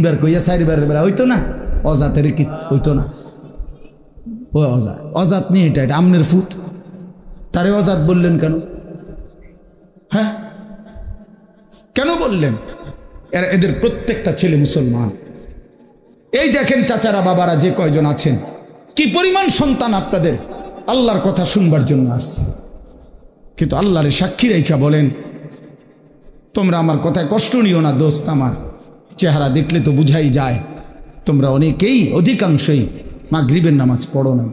তিনবার কইয়া চারবার বেড়া হইতো না, অজাতের কি হইতো না? ও অজাত, অজাত নিয়ে এটা আমনের ফুট, তারে অজাত বললেন কেন? হ্যাঁ, কেন বললেন? এদের প্রত্যেকটা ছেলে মুসলমান। এই দেখেন চাচারা বাবারা যে কয়জন আছেন, কি পরিমাণ সন্তান আপনাদের আল্লাহর কথা শুনবার জন্য আসছে, কিন্তু আল্লাহর সাক্ষী রেখা বলেন, তোমরা আমার কথায় কষ্ট নিও না দোস্ত আমার, চেহারা দেখলে তো বুঝাই যায় তোমরা অনেকেই, অধিকাংশই মাগরিবের নামাজ পড়ো না।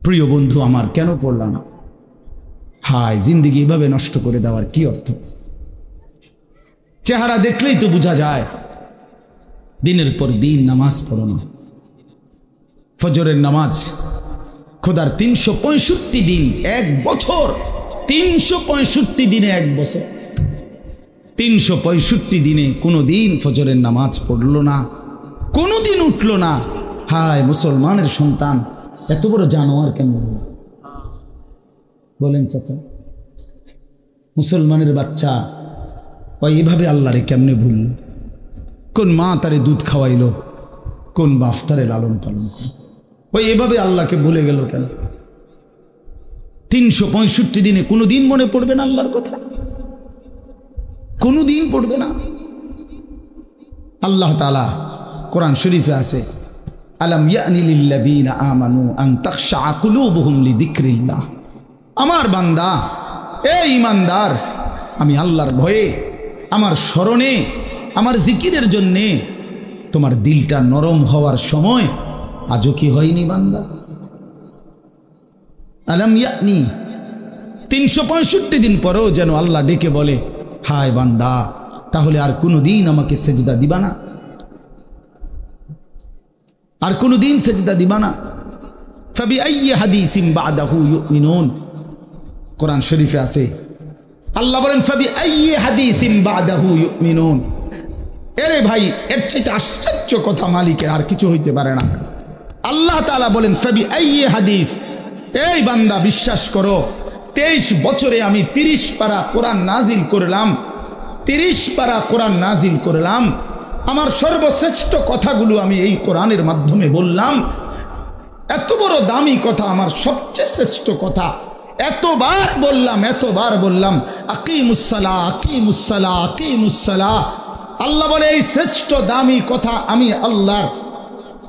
প্রিয় বন্ধু আমার, কেন পড়লা না? হায়, জিন্দিগি এভাবে নষ্ট করে দেওয়ার কি অর্থ আছে? চেহারা দেখলেই তো বোঝা যায়, দিনের পর দিন নামাজ পড়ো না। ফজরের নামাজ খোদার 365 দিন, এক বছর, 365 দিনে এক বছর, 365 দিনে কোনো দিন ফজরের নামাজ পড়লো না, কোনো দিন উঠলো না। হায়, মুসলমানের সন্তান এত বড় জানোয়ার কেন বলেন চাচা? মুসলমানের বাচ্চা ওই এভাবে আল্লাহরে কেমনে ভুলল? কোন মা তারে দুধ খাওয়াইলো, কোন বাপ তারে লালন পালন করল, ওই এভাবে আল্লাহকে ভুলে গেল কেন? 365 দিনে কোনো দিন মনে পড়বে না আল্লাহর কথা? কোনো দিন পড়বে না? আল্লাহ তাআলা কোরআন শরীফে আছে, আলাম ইয়ানি লিল্লাযীনা আমানু আন তাখশা কুলুবুহুম লিযিকরিল্লাহ। আমার বান্দা, এই ঈমানদার, আমি আল্লাহর ভয়ে, আমার স্মরণে, আমার জিকিরের জন্যে তোমার দিলটা নরম হওয়ার সময় আজও কি হয়নি বান্দা? আলাম ইয়ানি, 365 দিন পরেও যেন আল্লাহ ডেকে বলে, হায় বান্দা, তাহলে আর কোনো দিন আমাকে সেজদা দিবা না? আর কোনো দিন সেজদা দিবা না? ফাবিআইয়ি হাদিসিন বাদাহু ইউমিনুন। কোরআন শরীফে আছে, আল্লাহ বলেন ফাবিআইয়ি হাদিসিন বাদাহু ইউমিনুন। এরে ভাই, এর চাইতে আশ্চর্য কথা মালিকের আর কিছু হইতে পারে না। আল্লাহ তাআলা বলেন ফাবিআইয়ি হাদিস, এই বান্দা বিশ্বাস করো, 23 বছরে আমি 30 পারা কোরআন নাজিল করলাম, 30 পারা কোরআন নাজিল করলাম। আমার সর্বশ্রেষ্ঠ কথাগুলো আমি এই কোরআনের মাধ্যমে বললাম। এত বড় দামি কথা, আমার সবচেয়ে শ্রেষ্ঠ কথা, এতবার বললাম, এতবার বললাম, আকিমুসসালাহ, আকিমুসসালাহ, আকিমুসসালাহ। আল্লাহ বলে, এই শ্রেষ্ঠ দামি কথা আমি আল্লাহর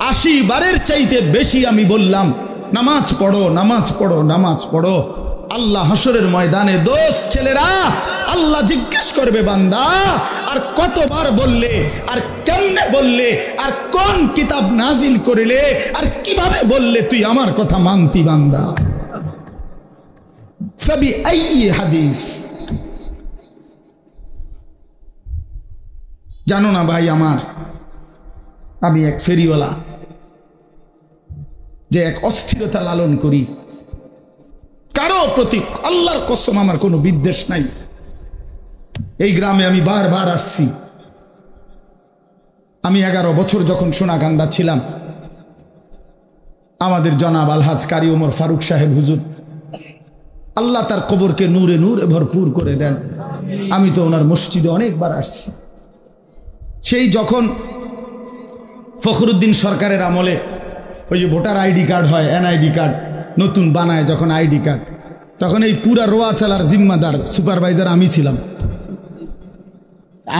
80 বারের চাইতে বেশি আমি বললাম, নামাজ পড়ো, নামাজ পড়ো, নামাজ পড়ো। আল্লাহ হাসরের ময়দানে, দোস্ত ছেলেরা, আল্লাহ জিজ্ঞেস করবে, বান্দা আর কতবার বললে, আর কেমনে বললে, আর কোন কিতাব নাজিল করিলে, আর কিভাবে বললে তুই আমার কথা মানতি বান্দা? ফাবিআইয়ি হাদিস। জানো না ভাই আমার, আমি এক ফেরিওয়ালা, যে এক অস্থিরতা লালন করি কারো প্রতি, আল্লাহর কসম আমার কোনো বিদ্বেষ নাই। এই গ্রামে আমি বারবার আসছি। আমি 11 বছর যখন সোনাকান্দা ছিলাম, আমাদের জনাব আলহাজ কারি ওমর ফারুক সাহেব হুজুর, আল্লাহ তার কবরকে নূরে নূরে ভরপুর করে দেন। আমি তো ওনার মসজিদে অনেকবার আসছি। সেই যখন ফখরুদ্দিন সরকারের আমলে ওই যে ভোটার আইডি কার্ড হয়, এনআইডি কার্ড নতুন বানায় যখন আইডি কার্ড, তখন এই পুরা রোয়া চালার জিম্মাদার সুপারভাইজার আমি ছিলাম।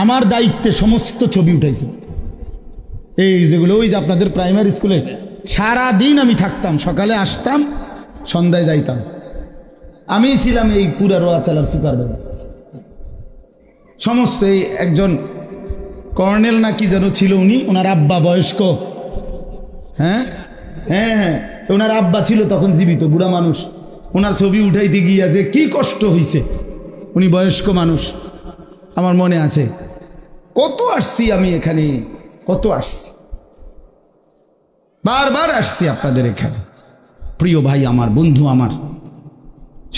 আমার দায়িত্বে সমস্ত ছবি উঠাইছে, এই যেগুলো ওই যে আপনাদের প্রাইমারি স্কুলে সারা দিন আমি থাকতাম, সকালে আসতাম, সন্ধ্যায় যাইতাম। আমি ছিলাম এই পুরা রোয়া চালার সুপারভাইজার। সমস্ত এই একজন কর্নেল না কি যেন ছিল উনি, ওনার আব্বা বয়স্ক, হ্যাঁ হ্যাঁ হ্যাঁ, ওনার আব্বা ছিল তখন জীবিত, বুড়া মানুষ। ওনার ছবি উঠাইতে গিয়া যে কি কষ্ট হইছে, উনি বয়স্ক মানুষ, আমার মনে আছে। কত আসছি আমি এখানে, কত আসছি, বারবার আসছি আপনাদের এখানে। প্রিয় ভাই আমার, বন্ধু আমার,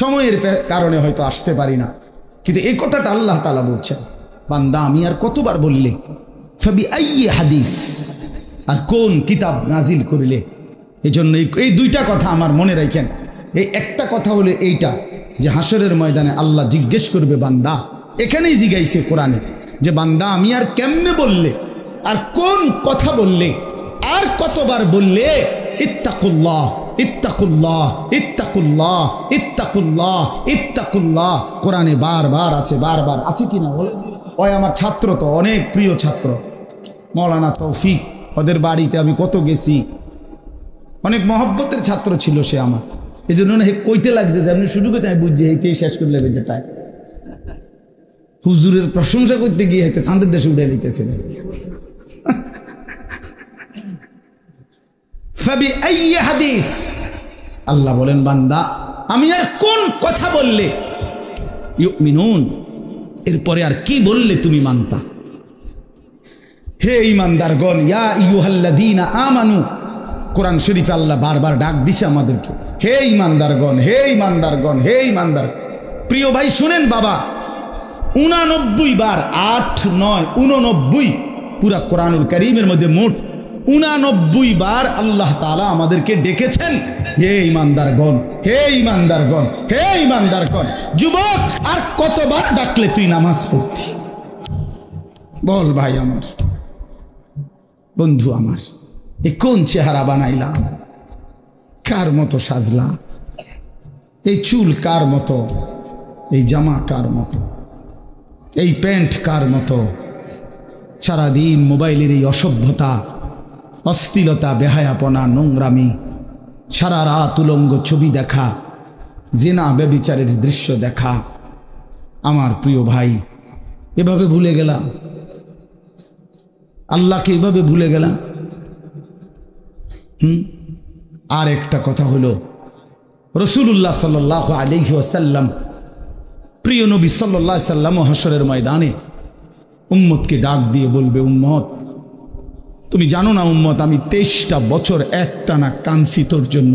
সময়ের কারণে হয়তো আসতে পারি না, কিন্তু এই কথাটা আল্লাহ তাআলা বলছেন, বান্দা আমি আর কতবার বললে, ফাবিআইয়ি হাদিস, আর কোন কিতাব নাজিল করিলে। এই জন্য এই দুইটা কথা আমার মনে রাখেন। এই একটা কথা হলো এইটা, যে হাসরের ময়দানে আল্লাহ জিজ্ঞেস করবে, বান্দা, এখানেই জিগাইছে কোরআনে, যে বান্দা আমি আর কেমনে বললে, আর কোন কথা বললে, আর কতবার বললে ইত্তাকুল্লাহ ইত্তাকুল্লাহ ইত্তাকুল্লাহ ইত্তাকুল্লাহ ইত্তাকুল্লাহ। কোরআনে বারবার আছে, বারবার আছে কিনা বলে। ওই আমার ছাত্র তো অনেক প্রিয় ছাত্র মাওলানা তৌফিক, ওদের বাড়িতে আমি কত গেছি, অনেক মহব্বতের ছাত্র ছিল সে আমার। এই জন্য কইতে লাগছে যে আপনি শুরু করতে আমি বুঝছি এইতেই শেষ করে লেগে যেটাই হুজুরের প্রশংসা করতে গিয়ে হইতে চাঁদের দেশে উঠে নিতেছে। হাদিস আল্লাহ বলেন বান্দা আমি আর কোন কথা বললে ইউমিনুন, এরপরে আর কি বললে তুমি মানতা। হে ঈমানদারগণ, ইয়া আইয়ুহাল্লাযীনা আমানু, কোরআন শরীফে আল্লাহ বারবার ডাক দিছে আমাদেরকে, হে ঈমানদারগণ, হে ঈমানদারগণ, হে ঈমানদার। প্রিয় ভাই শুনেন বাবা, 89 বার, 8, 9, 89 পুরা কোরআনুল কারীমের মধ্যে মোট 89 বার আল্লাহ তাআলা আমাদেরকে ডেকেছেন, হে ঈমানদারগণ, হে ঈমানদারগণ, হে ঈমানদারগণ। যুবক, আর কতবার ডাকলে তুই নামাজ পড়তি? বল ভাই আমার, বন্ধু আমার, এ কোন চেহারা বানাইলাম, কার মতো সাজলা, এই চুল কার মতো, এই জামা কার মতো, এই প্যান্ট কার মতো। সারাদিন মোবাইলের এই অসভ্যতা, অশ্লীলতা, বেহায়াপনা, নোংরামি, সারা রাত উলঙ্গ ছবি দেখা, জিনা ব্যভিচারের দৃশ্য দেখা। আমার প্রিয় ভাই, এভাবে ভুলে গেলাম আল্লাহকে, এভাবে ভুলে গেলাম। আর একটা কথা হলো, রাসূলুল্লাহ সাল্লাল্লাহু আলাইহি ওয়াসাল্লাম, প্রিয় নবী সাল্লাল্লাহু আলাইহি ওয়াসাল্লাম হাশরের ময়দানে উম্মতকে ডাক দিয়ে বলবে, উম্মত তুমি জানো না উম্মত, আমি 23টা বছর একটানা কাঁদছি তোর জন্য,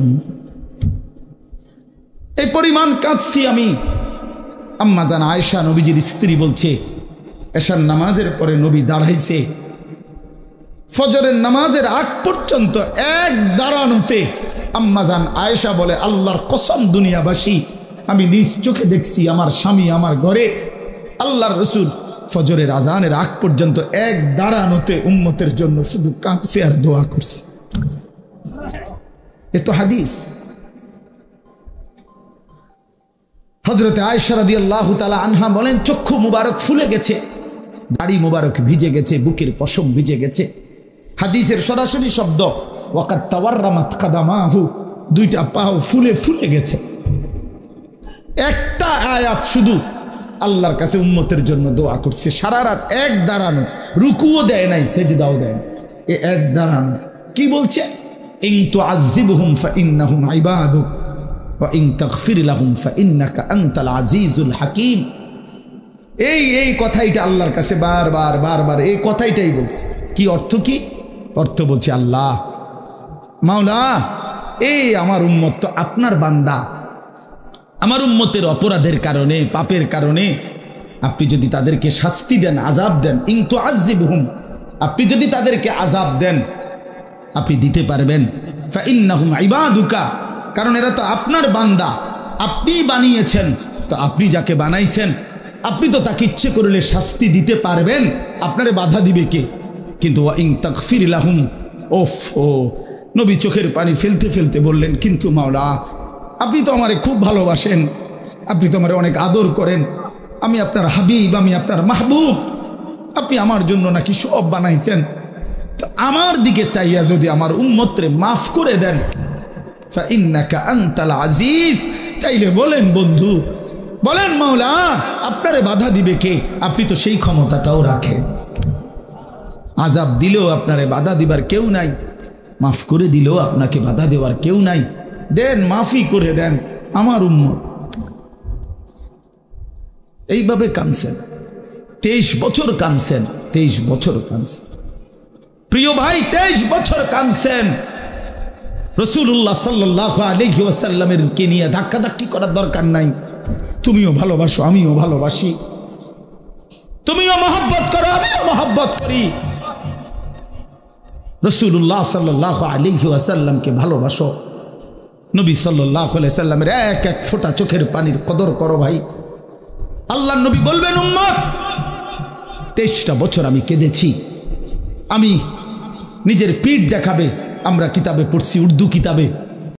এই পরিমাণ কাঁদছি আমি। আম্মা জান আয়েশা নবীজির স্ত্রী বলছে, এশার নামাজের পরে নবী দাঁড়াইছে, ফজরের নামাজের আগ পর্যন্ত এক দাঁড়ানোতে আম্মা জান আয়েশা বলে, আল্লাহর কসম দুনিয়াবাসী, আমি নিজ চোখে দেখছি আমার স্বামী আমার ঘরে আল্লাহর রাসূল ফজরের আজানের আগ পর্যন্ত এক দাঁড়ানোতে উম্মতের জন্য শুধু কাঁদছে আর দোয়া করছে। এ তো হাদিস। হযরতে আয়েশা রাদিয়াল্লাহু তাআলা আনহা বলেন, চক্ষু মুবারক ফুলে গেছে, দাড়ি মুবারক ভিজে গেছে, বুকের পশম ভিজে গেছে। হাদিসের সরাসরি শব্দ, ওয়াকাদ তাওয়াররামাত কাদামাহু, দুইটা পাও ফুলে ফুলে গেছে। একটা আয়াত শুধু আল্লাহর কাছে উম্মতের জন্য দোয়া করছে, সারা রাত এক দাঁড়ানো, রুকুও দেয় নাই, সেজদাও দেয় নাই, এ এক দাঁড়ানো। কি বলছে? ইন তুআযিবহুম ফাইন্নাহুম ইবাদুক ওয়া ইন তাগফির লাহুম ফাইন্নাকা আনতাল আজিজুল হাকীম। এই কথাইটা আল্লাহর কাছে বারবার বারবার এই কথাইটাই বলছে। কি অর্থ? কি অর্থ বলছে, আল্লাহ মাওলা, এই আমার উম্মত তো আপনার বান্দা, আমার উম্মতের অপরাধের কারণে, পাপের কারণে আপনি যদি তাদেরকে শাস্তি দেন, আযাব দেন, ইন তুআযিবহুম, আপনি যদি তাদেরকে আযাব দেন, আপনি দিতে পারবেন, ফাইন্নাহুম ইবাদুকা, কারণ এরা তো আপনার বান্দা, আপনি বানিয়েছেন, তো আপনি যাকে বানাইছেন আপনি তো তাকে ইচ্ছে করলে শাস্তি দিতে পারবেন, আপনারে বাধা দিবে কে? কিন্তু ওয়া ইন তাগফির লাহুম, ওফ ও নবী চোখের পানি ফেলতে ফেলতে বললেন, কিন্তু মাওলা আপনি তো আমারে খুব ভালোবাসেন, আপনি তো আমারে অনেক আদর করেন, আমি আপনার হাবিব, আমি আপনার মাহবুব, আপনি আমার জন্য নাকি সব বানাইছেন, তো আমার দিকে চাইয়া যদি আমার উম্মতরে মাফ করে দেন, ফাইন্নাকা আনতাল আজিজ, তাইলে বলেন বন্ধু, বলেন মাওলা আপনারে বাধা দিবে কে? আপনি তো সেই ক্ষমতাটাও রাখেন। আযাব দিলেও আপনারে বাধা দিবার কেউ নাই, মাফ করে দিলেও আপনাকে বাধা দেওয়ার কেউ নাই, দেন, মাফি করে দেন আমার উম্মত। এইভাবে কাঁদছেন, 23 বছর কাঁদছেন, 23 বছর কাঁদছেন। প্রিয় ভাই, 23 বছর কাঁদছেন। রাসূলুল্লাহ সাল্লাল্লাহু আলাইহি ওয়াসাল্লামের কে নিয়ে ধাক্কাধাক্কি করার দরকার নাই। তুমিও ভালোবাসো, আমিও ভালোবাসি, তুমিও মহব্বত করো, আমিও মহব্বত করি। রাসূলুল্লাহ সাল্লাল্লাহু আলাইহি ওয়াসাল্লামকে ভালোবাসো, নবী সাল্লাল্লাহু আলাইহি ওয়াসাল্লামের এক এক ফোঁটা চোখের পানির কদর করো ভাই। আল্লাহর নবী বলবেন, উম্মত 23টা বছর আমি কেঁদেছি। আমি নিজের পিঠ দেখাবে আমরা কিতাবে পড়ছি, উর্দু কিতাবে